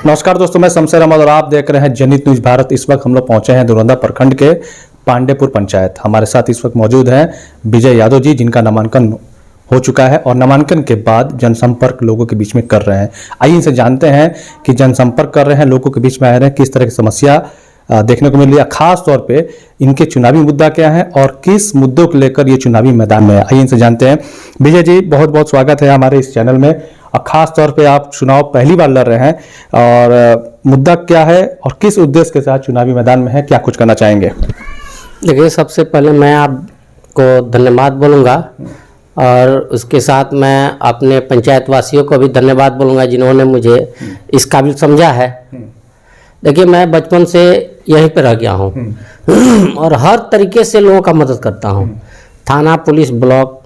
नमस्कार दोस्तों, मैं शमशेर अहमद और आप देख रहे हैं जनहित न्यूज भारत। इस वक्त हम लोग पहुंचे हैं धुरंधा प्रखंड के पांडेपुर पंचायत। हमारे साथ इस वक्त मौजूद हैं विजय यादव जी, जिनका नामांकन हो चुका है और नामांकन के बाद जनसंपर्क लोगों के बीच में कर रहे हैं। आइए इनसे जानते हैं कि जनसंपर्क कर रहे हैं, लोगों के बीच में आ रहे हैं, किस तरह की समस्या देखने को मिल रही है, खास तौर पे इनके चुनावी मुद्दा क्या है और किस मुद्दों को लेकर ये चुनावी मैदान में है। आइए इनसे जानते हैं। विजय जी, बहुत बहुत स्वागत है हमारे इस चैनल में। और खास तौर पे आप चुनाव पहली बार लड़ रहे हैं और मुद्दा क्या है और किस उद्देश्य के साथ चुनावी मैदान में है, क्या कुछ करना चाहेंगे? देखिए, सबसे पहले मैं आपको धन्यवाद बोलूँगा और उसके साथ मैं अपने पंचायत वासियों को भी धन्यवाद बोलूँगा जिन्होंने मुझे इस काबिल समझा है। देखिए, मैं बचपन से यहीं पर रह गया हूँ और हर तरीके से लोगों का मदद करता हूँ। थाना, पुलिस, ब्लॉक,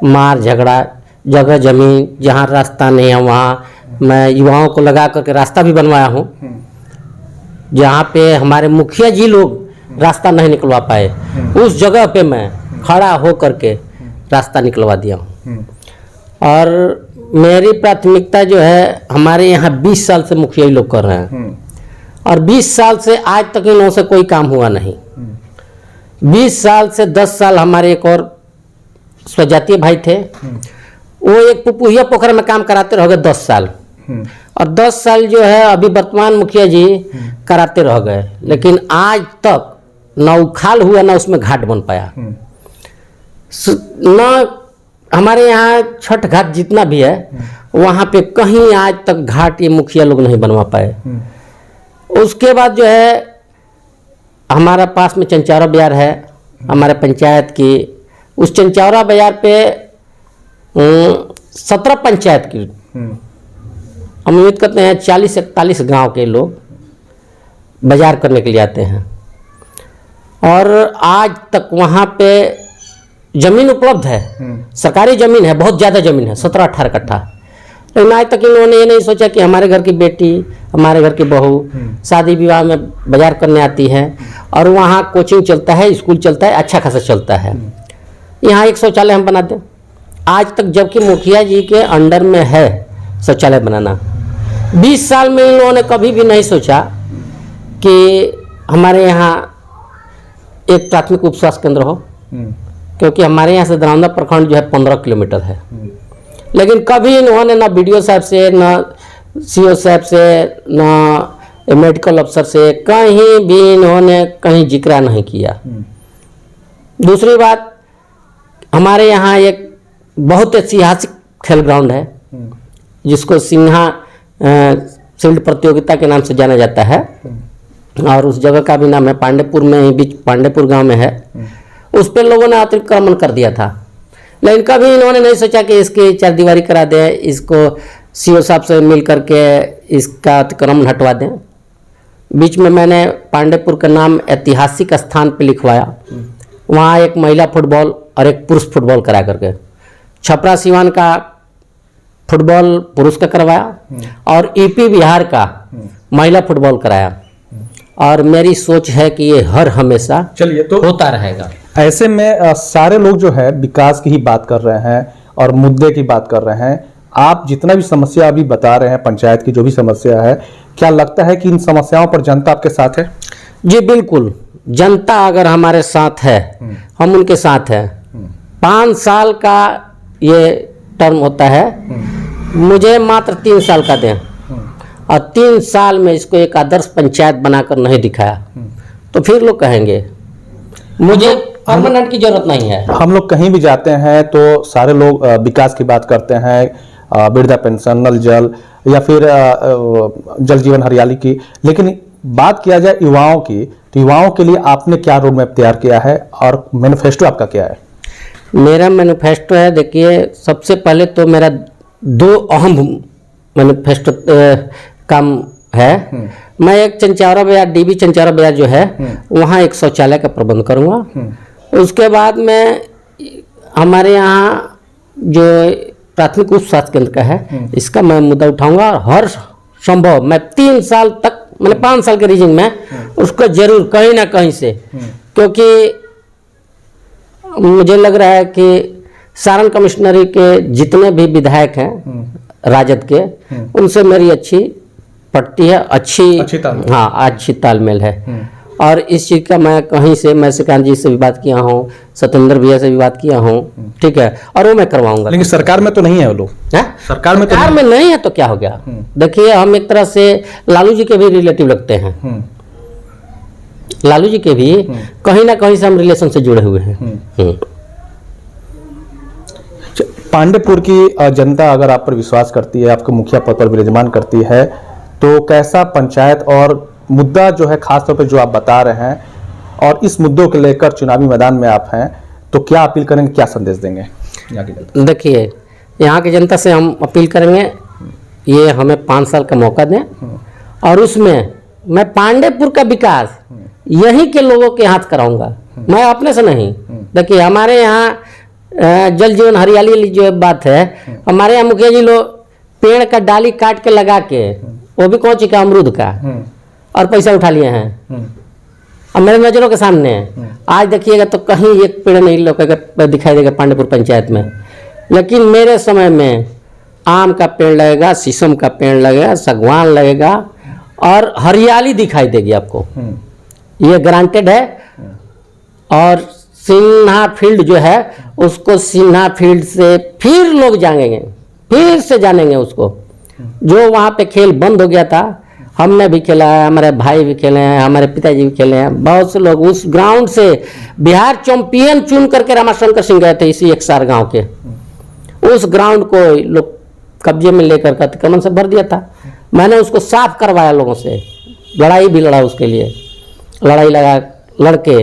मार झगड़ा, जगह जमीन जहाँ रास्ता नहीं है वहाँ मैं युवाओं को लगा करके रास्ता भी बनवाया हूँ। जहाँ पे हमारे मुखिया जी लोग रास्ता नहीं निकलवा पाए, उस जगह पे मैं खड़ा हो करके रास्ता निकलवा दिया हूँ। और मेरी प्राथमिकता जो है, हमारे यहाँ 20 साल से मुखिया ही लोग कर रहे हैं और 20 साल से आज तक इन लोगों से कोई काम हुआ नहीं। 20 साल से 10 साल हमारे एक और स्वजातीय भाई थे, वो एक पुपुहिया पोखर में काम कराते रह गए 10 साल और 10 साल जो है अभी वर्तमान मुखिया जी कराते रह गए, लेकिन आज तक न उखाल हुआ न उसमें घाट बन पाया। न हमारे यहाँ छठ घाट जितना भी है वहाँ पे कहीं आज तक घाट ये मुखिया लोग नहीं बनवा पाए। उसके बाद जो है हमारा पास में चंचौरा बाजार है हमारे पंचायत की। उस चंचौरा बाजार पे 17 पंचायत की हम उम्मीद करते हैं 40-41 गांव के लोग बाजार करने के लिए आते हैं और आज तक वहाँ पे जमीन उपलब्ध है, सरकारी जमीन है, बहुत ज़्यादा जमीन है, 17-18 कट्ठा। लेकिन आज तक इन लोगों ने ये नहीं सोचा कि हमारे घर की बेटी, हमारे घर की बहू शादी विवाह में बाजार करने आती है और वहाँ कोचिंग चलता है, स्कूल चलता है, अच्छा खासा चलता है। यहाँ एक शौचालय हम बना दें आज तक, जबकि मुखिया जी के अंडर में है शौचालय बनाना। 20 साल में इन लोगों ने कभी भी नहीं सोचा कि हमारे यहाँ एक प्राथमिक उप स्वास्थ्य केंद्र हो, क्योंकि हमारे यहाँ से धुरंधा प्रखंड जो है 15 किलोमीटर है। लेकिन कभी इन्होंने ना बीडीओ साहब से, ना सीओ साहब से, ना मेडिकल अफसर से कहीं भी इन्होंने कहीं जिक्र नहीं किया। दूसरी बात, हमारे यहाँ एक बहुत ऐतिहासिक खेल ग्राउंड है जिसको सिंहा फील्ड प्रतियोगिता के नाम से जाना जाता है और उस जगह का भी नाम है पांडेपुर में ही, बीच पांडेपुर गांव में है। उस पर लोगों ने अतिक्रमण कर दिया था, लेकिन कभी इन्होंने नहीं सोचा कि इसकी चारदीवारी करा दें, इसको सीओ साहब से मिल करके इसका अतिक्रमण हटवा दें। बीच में मैंने पांडेपुर का नाम ऐतिहासिक स्थान पे लिखवाया, वहाँ एक महिला फुटबॉल और एक पुरुष फुटबॉल करा करके। छपरा सीवान का फुटबॉल पुरुष का करवाया और यूपी बिहार का महिला फुटबॉल कराया और मेरी सोच है कि ये हर हमेशा चलिए तो होता रहेगा। ऐसे में सारे लोग जो है विकास की ही बात कर रहे हैं और मुद्दे की बात कर रहे हैं। आप जितना भी समस्या अभी बता रहे हैं, पंचायत की जो भी समस्या है, क्या लगता है कि इन समस्याओं पर जनता आपके साथ है? जी बिल्कुल, जनता अगर हमारे साथ है, हम उनके साथ हैं। 5 साल का ये टर्म होता है, मुझे मात्र 3 साल का दें और 3 साल में इसको एक आदर्श पंचायत बनाकर नहीं दिखाया तो फिर लोग कहेंगे मुझे परमानेंट की जरूरत नहीं है। हम लोग कहीं भी जाते हैं तो सारे लोग विकास की बात करते हैं, वृद्धा पेंशन, नल जल या फिर जल जीवन हरियाली की, लेकिन बात किया जाए युवाओं की तो युवाओं के लिए आपने क्या रोड मैप तैयार किया है और मैनिफेस्टो आपका क्या है? मेरा मैनिफेस्टो है, देखिए, सबसे पहले तो मेरा 2 अहम मैनिफेस्टो काम है। मैं एक चंचौरा बाजार, डीबी चंचौरा बाजार जो है वहाँ एक शौचालय का प्रबंध करूँगा। उसके बाद में हमारे यहाँ जो प्राथमिक उप स्वास्थ्य केंद्र का है, इसका मैं मुद्दा उठाऊंगा और हर संभव मैं 3 साल तक, मैंने 5 साल के रीजन में उसको जरूर कहीं ना कहीं से, क्योंकि मुझे लग रहा है कि सारण कमिश्नरी के जितने भी विधायक हैं राजद के, उनसे मेरी अच्छी पड़ती है, अच्छी अच्छी तालमेल। हाँ अच्छी तालमेल है। और इस चीज़ का मैं कहीं से मैं श्रीकांत जी से भी बात किया हूँ, सत्येंद्र भैया से भी बात किया हूँ, ठीक है, और वो मैं करवाऊंगा। लेकिन सरकार में तो नहीं है वो लोग, हैं? सरकार में तो सरकार में नहीं है तो क्या हो गया। देखिए हम एक तरह से लालू जी के भी रिलेटिव लगते हैं, लालू जी के भी कहीं ना कहीं से हम रिलेशन से जुड़े हुए हैं। पांडेपुर की जनता अगर आप पर विश्वास करती है, आपको मुखिया पद पर विराजमान करती है, तो कैसा पंचायत और मुद्दा जो है खासतौर पर जो आप बता रहे हैं, और इस मुद्दों को लेकर चुनावी मैदान में आप हैं, तो क्या अपील करेंगे, क्या संदेश देंगे यहाँ की जनता? देखिए यहाँ की जनता से हम अपील करेंगे, ये हमें 5 साल का मौका दें, और उसमें मैं पांडेपुर का विकास यहीं के लोगों के हाथ कराऊंगा, मैं अपने से नहीं। देखिए हमारे यहाँ जल जीवन हरियाली जो बात है, हमारे यहाँ मुखिया जी लोग पेड़ का डाली काट के लगा के, वो भी कौन सी का, अमरूद का, और पैसा उठा लिए हैं। अब मेरे नजरों के सामने है। आज देखिएगा तो कहीं एक पेड़ नहीं लोग दिखाई देगा पांडेपुर पंचायत में, लेकिन मेरे समय में आम का पेड़ लगेगा, शीशम का पेड़ लगेगा, सागवान लगेगा, और हरियाली दिखाई देगी आपको, ये ग्रांटेड है। और सिन्हा फील्ड जो है, उसको सिन्हा फील्ड से फिर लोग जानेंगे, फिर से जानेंगे उसको। जो वहाँ पे खेल बंद हो गया था, हमने भी खेला है, हमारे भाई भी खेले हैं, हमारे पिताजी भी खेले हैं, बहुत से लोग उस ग्राउंड से बिहार चैंपियन चुन करके रामाशंकर सिंह गए थे इसी एकसार गांव के। उस ग्राउंड को लोग कब्जे में लेकर के अतिक्रमण से भर दिया था। मैंने उसको साफ करवाया लोगों से, लड़ाई भी लड़ा उसके लिए, लड़ाई लड़के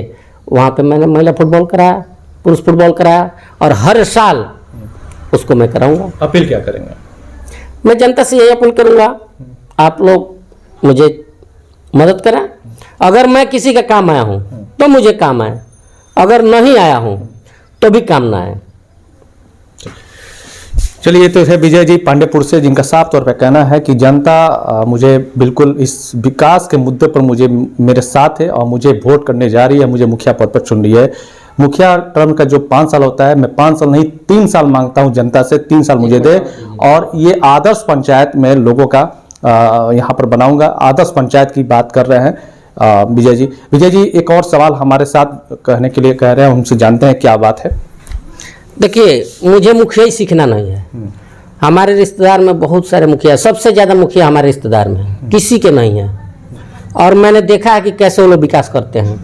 वहाँ पे मैंने महिला फुटबॉल कराया, पुरुष फुटबॉल कराया, और हर साल उसको मैं कराऊंगा। अपील क्या करेंगे? मैं जनता से यही अपील करूंगा, आप लोग मुझे मदद करें। अगर मैं किसी का काम आया हूं तो मुझे काम आए, अगर नहीं आया हूं तो भी काम ना आए। चलिए, ये तो है विजय जी पांडेपुर से, जिनका साफ तौर पर कहना है कि जनता मुझे बिल्कुल इस विकास के मुद्दे पर मुझे मेरे साथ है और मुझे वोट करने जा रही है, मुझे मुखिया पद पर चुन रही है। मुखिया टर्म का जो 5 साल होता है, मैं 5 साल नहीं 3 साल मांगता हूं जनता से, 3 साल मुझे दे, और ये आदर्श पंचायत में लोगों का यहाँ पर बनाऊंगा। आदर्श पंचायत की बात कर रहे हैं विजय जी। विजय जी, एक और सवाल हमारे साथ कहने के लिए कह रहे हैं, उनसे जानते हैं क्या बात है। देखिए मुझे मुखिया ही सीखना नहीं है, हमारे रिश्तेदार में बहुत सारे मुखिया, सबसे ज़्यादा मुखिया हमारे रिश्तेदार में है, किसी के नहीं है। और मैंने देखा है कि कैसे वो लोग विकास करते हैं।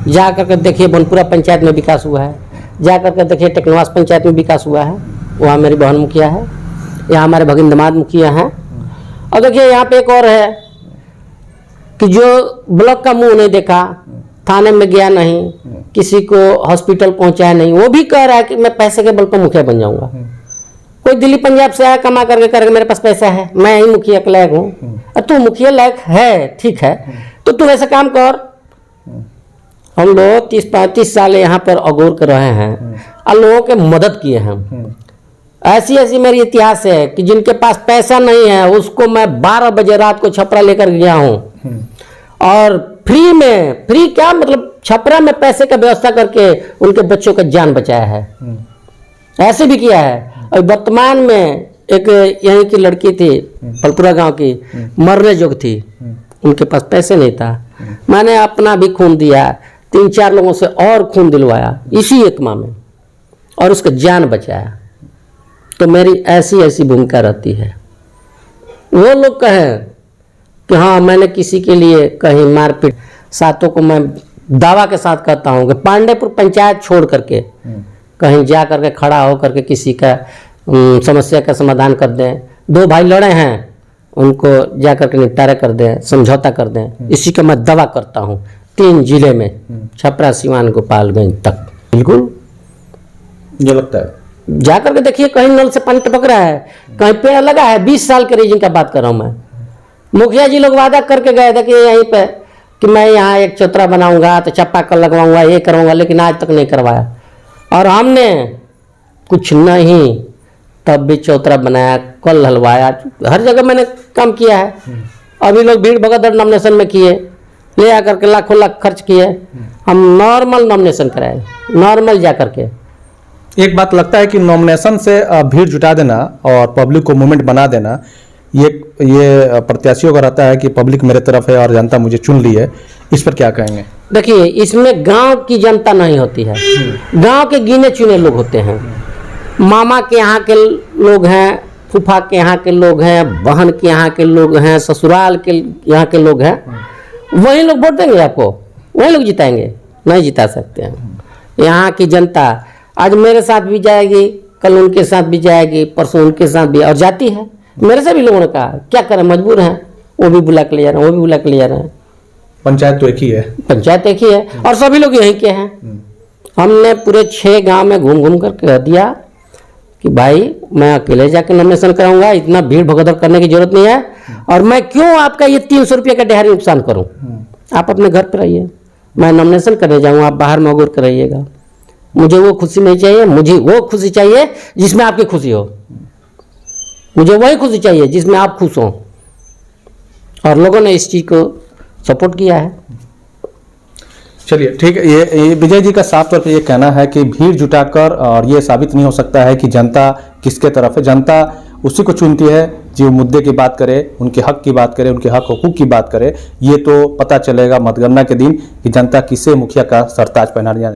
जा करके देखिए बनपुरा पंचायत में विकास हुआ है, जा करके देखिए टेकनवास पंचायत में विकास हुआ है, वहाँ मेरी बहन मुखिया है, यहाँ हमारे भगिन दामाद मुखिया हैं। और देखिए यहाँ पे एक और है कि जो ब्लॉक का मुंह नहीं देखा, थाने में गया नहीं, किसी को हॉस्पिटल पहुंचाया नहीं, वो भी कह रहा है कि मैं पैसे के बल पर मुखिया बन जाऊंगा। कोई दिल्ली पंजाब से आया, कमा करके करेगा, मेरे पास पैसा है, मैं ही मुखिया के लायक हूँ। तू मुखिया लायक है, ठीक है, तो तू ऐसा काम कर। हम लोग 30-35 साल यहाँ पर अगोर कर रहे हैं और लोगों के मदद किए हैं। ऐसी ऐसी मेरी इतिहास है कि जिनके पास पैसा नहीं है, उसको मैं 12 बजे रात को छपरा लेकर गया हूँ, और फ्री में, फ्री क्या मतलब, छपरा में पैसे का व्यवस्था करके उनके बच्चों का जान बचाया है। ऐसे भी किया है। और वर्तमान में एक यहीं की लड़की थी, फलपुरा गांव की, मरने जोग थी, उनके पास पैसे नहीं था, मैंने अपना भी खून दिया, 3-4 लोगों से और खून दिलवाया इसी एक माह में, और उसका जान बचाया। तो मेरी ऐसी ऐसी भूमिका रहती है। वो लोग कहें कि हाँ मैंने किसी के लिए कहीं मारपीट, सातों को मैं दावा के साथ कहता हूँ कि पांडेपुर पंचायत छोड़ करके कहीं जा करके खड़ा हो करके किसी का समस्या का समाधान कर दें। 2 भाई लड़े हैं, उनको जा करके निपटारा कर दें, समझौता कर दें, इसी का मैं दावा करता हूँ। 3 जिले में, छपरा, सिवान, गोपालगंज तक, बिल्कुल ये लगता है। जा करके देखिए, कहीं नल से पानी टपक रहा है, कहीं पेड़ लगा है। 20 साल के रीजन का बात कर रहा हूँ मैं। मुखिया जी लोग वादा करके गए थे कि यहीं पे कि मैं यहाँ एक चौतरा बनाऊंगा, तो चापाकल लगवाऊंगा, ये करूंगा, लेकिन आज तक नहीं करवाया। और हमने कुछ नहीं, तब भी चौतरा बनाया, कल हलवाया, हर जगह मैंने काम किया है। अभी लोग भीड़ भगदड़ नॉमिनेशन में किए, ले आकर के लाखों लाख खर्च किए, हम नॉर्मल नॉमिनेशन कराए, नॉर्मल जा करके। एक बात लगता है कि नॉमिनेशन से भीड़ जुटा देना और पब्लिक को मूवमेंट बना देना, ये प्रत्याशियों का रहता है कि पब्लिक मेरे तरफ है और जनता मुझे चुन ली है, इस पर क्या कहेंगे? देखिए, इसमें गांव की जनता नहीं होती है, गांव के गिने चुने लोग होते हैं। मामा के यहाँ के लोग हैं, फूफा के यहाँ के लोग हैं, बहन के यहाँ के लोग हैं, ससुराल के यहाँ के लोग हैं, वही लोग वोट देंगे आपको, वही लोग जिताएंगे, नहीं जिता सकते हैं। यहाँ की जनता आज मेरे साथ भी जाएगी, कल उनके साथ भी जाएगी, परसों उनके साथ भी, और जाती है। मेरे से भी लोगों ने कहा क्या करें, मजबूर हैं, वो भी बुला के ले जा रहे हैं, वो भी बुला के ले जा रहे हैं। पंचायत तो एक ही है, पंचायत एक ही है और सभी लोग यहीं के हैं। हमने पूरे 6 गांव में घूम घूम कर कह दिया कि भाई मैं अकेले जाकर नॉमिनेशन कराऊंगा, इतना भीड़ भगदड़ करने की जरूरत नहीं है, और मैं क्यों आपका ये 300 रुपये का ढेरी नुकसान करूं। आप अपने घर पर रहिए, मैं नॉमिनेशन करने जाऊंगा, आप बाहर में अगुर कराइएगा। मुझे वो खुशी नहीं चाहिए, मुझे वो खुशी चाहिए जिसमें आपकी खुशी हो, मुझे वही खुशी चाहिए जिसमें आप खुश हो। और लोगों ने इस चीज़ को सपोर्ट किया है। चलिए ठीक है। ये विजय जी का साफ तौर पे ये कहना है कि भीड़ जुटाकर और ये साबित नहीं हो सकता है कि जनता किसके तरफ है। जनता उसी को चुनती है जो मुद्दे की बात करे, उनके हक की बात करे, उनके हक हुकूक की बात करे। ये तो पता चलेगा मतगणना के दिन कि जनता किसे मुखिया का सरताज पहना